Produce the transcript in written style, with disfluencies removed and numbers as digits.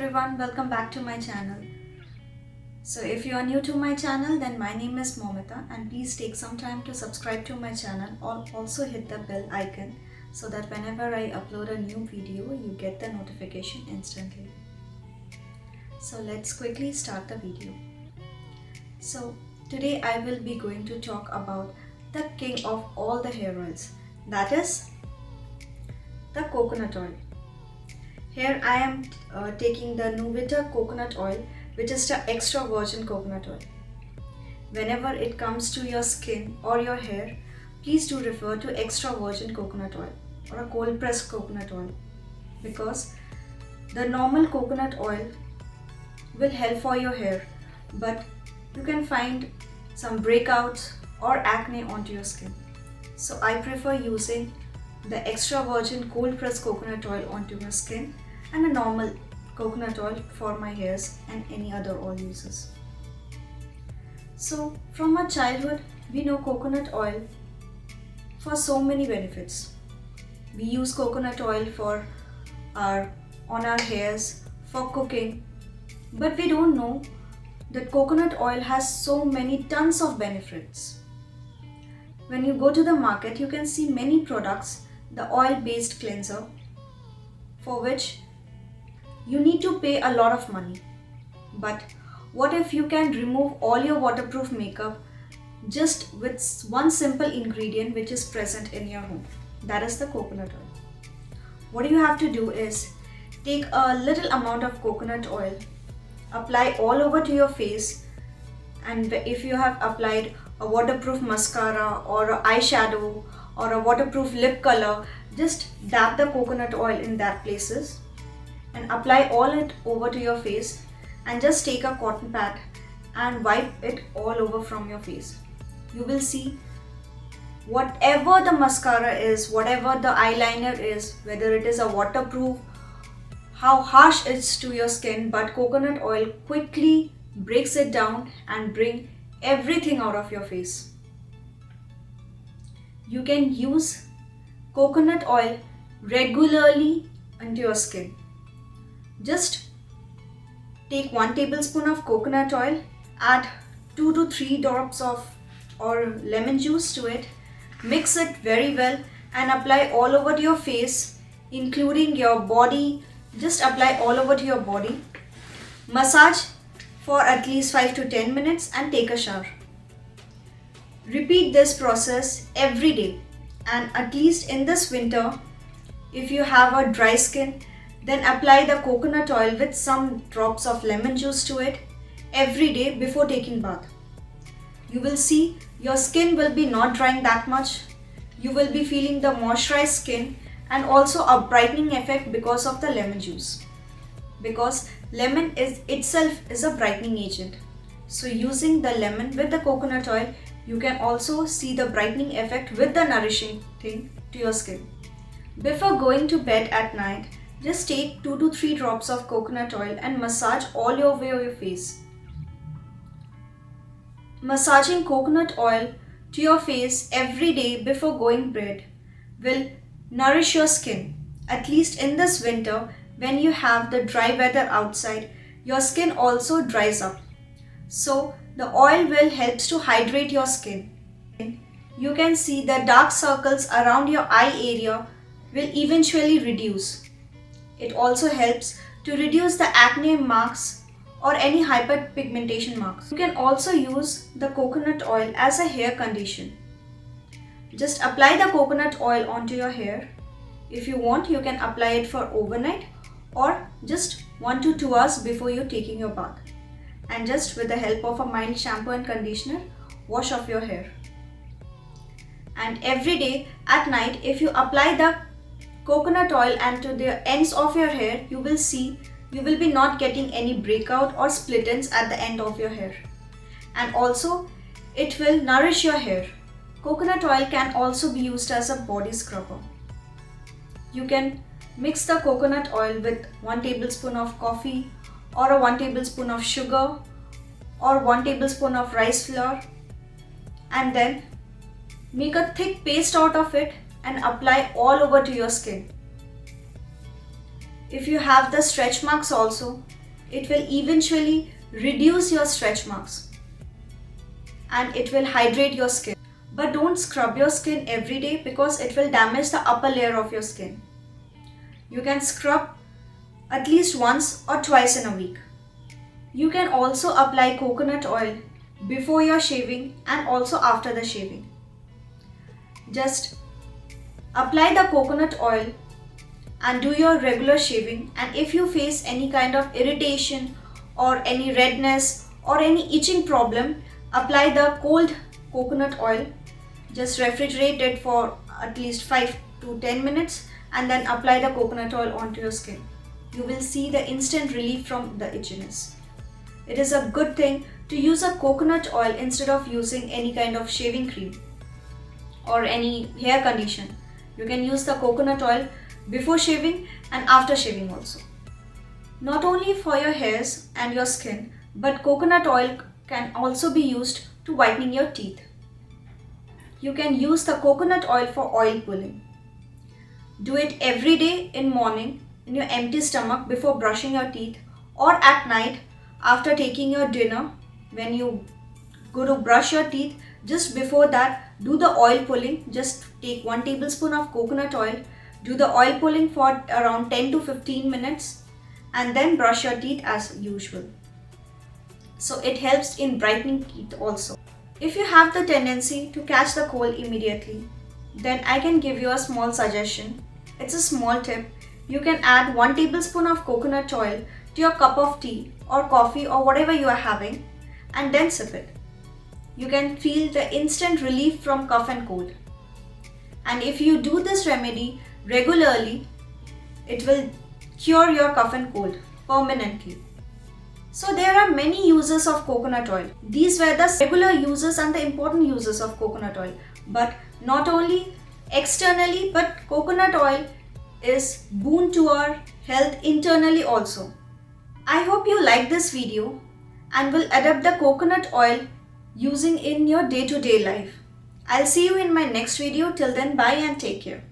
everyone, welcome back to my channel. So if you are new to my channel, then my name is Momita and please take some time to subscribe to my channel or also hit the bell icon so that whenever I upload a new video, you get the notification instantly. So let's quickly start the video. So today I will be going to talk about the king of all the hair oils, that is the coconut oil. Here I am taking the Nuvita coconut oil, which is the extra virgin coconut oil. Whenever it comes to your skin or your hair, please do refer to extra virgin coconut oil or a cold pressed coconut oil, because the normal coconut oil will help for your hair, but you can find some breakouts or acne onto your skin. So I prefer using the extra virgin cold pressed coconut oil onto my skin and a normal coconut oil for my hairs and any other oil uses. So from our childhood, we know coconut oil for so many benefits. We use coconut oil on our hairs, for cooking, but we don't know that coconut oil has so many tons of benefits. When you go to the market, you can see many products, the oil-based cleanser, for which you need to pay a lot of money. But what if you can remove all your waterproof makeup just with one simple ingredient which is present in your home? That is the coconut oil. What you have to do is take a little amount of coconut oil, apply all over to your face, and if you have applied a waterproof mascara or an eyeshadow or a waterproof lip color, just dab the coconut oil in that places and apply all it over to your face, and just take a cotton pad and wipe it all over from your face. You will see whatever the mascara is, whatever the eyeliner is, whether it is a waterproof, how harsh it's to your skin, but coconut oil quickly breaks it down and bring everything out of your face. You can use coconut oil regularly into your skin. Just take 1 tablespoon of coconut oil, add 2 to 3 drops of lemon juice to it, mix it very well and apply all over to your face, including your body. Just apply all over to your body. Massage for at least 5 to 10 minutes and take a shower. Repeat this process every day, and at least in this winter, if you have a dry skin, then apply the coconut oil with some drops of lemon juice to it every day before taking bath. You will see your skin will be not drying that much. You will be feeling the moisturized skin and also a brightening effect because of the lemon juice. Because lemon itself is a brightening agent. So using the lemon with the coconut oil, you can also see the brightening effect with the nourishing thing to your skin. Before going to bed at night, just take 2 to 3 drops of coconut oil and massage all over your face. Massaging coconut oil to your face every day before going to bed will nourish your skin. At least in this winter, when you have the dry weather outside, your skin also dries up. So the oil will help to hydrate your skin. You can see the dark circles around your eye area will eventually reduce. It also helps to reduce the acne marks or any hyperpigmentation marks. You can also use the coconut oil as a hair conditioner. Just apply the coconut oil onto your hair. If you want, you can apply it for overnight or just 1 to 2 hours before you're taking your bath. And just with the help of a mild shampoo and conditioner, wash off your hair. And every day at night, if you apply the coconut oil and to the ends of your hair, you will see you will be not getting any breakout or split ends at the end of your hair. And also it will nourish your hair. Coconut oil can also be used as a body scrubber. You can mix the coconut oil with 1 tablespoon of coffee or a 1 tablespoon of sugar or 1 tablespoon of rice flour, and then make a thick paste out of it and apply all over to your skin. If you have the stretch marks also, it will eventually reduce your stretch marks and it will hydrate your skin. But don't scrub your skin every day because it will damage the upper layer of your skin. You can scrub at least once or twice in a week. You can also apply coconut oil before your shaving and also after the shaving. Just apply the coconut oil and do your regular shaving, and if you face any kind of irritation or any redness or any itching problem, apply the cold coconut oil. Just refrigerate it for at least 5 to 10 minutes and then apply the coconut oil onto your skin. You will see the instant relief from the itchiness. It is a good thing to use a coconut oil instead of using any kind of shaving cream or any hair conditioner. You can use the coconut oil before shaving and after shaving also. Not only for your hairs and your skin, but coconut oil can also be used to whitening your teeth. You can use the coconut oil for oil pulling. Do it every day in morning in your empty stomach before brushing your teeth, or at night after taking your dinner. When you go to brush your teeth, just before that, do the oil pulling. Just take 1 tablespoon of coconut oil, do the oil pulling for around 10 to 15 minutes and then brush your teeth as usual. So it helps in brightening teeth also. If you have the tendency to catch the cold immediately, then I can give you a small suggestion. It's a small tip. You can add 1 tablespoon of coconut oil to your cup of tea or coffee or whatever you are having and then sip it. You can feel the instant relief from cough and cold. And if you do this remedy regularly, it will cure your cough and cold permanently. So there are many uses of coconut oil. These were the regular uses and the important uses of coconut oil. But not only externally, but coconut oil is boon to our health internally also. I hope you like this video and will adapt the coconut oil using in your day-to-day life. I'll see you in my next video. Till then, bye and take care.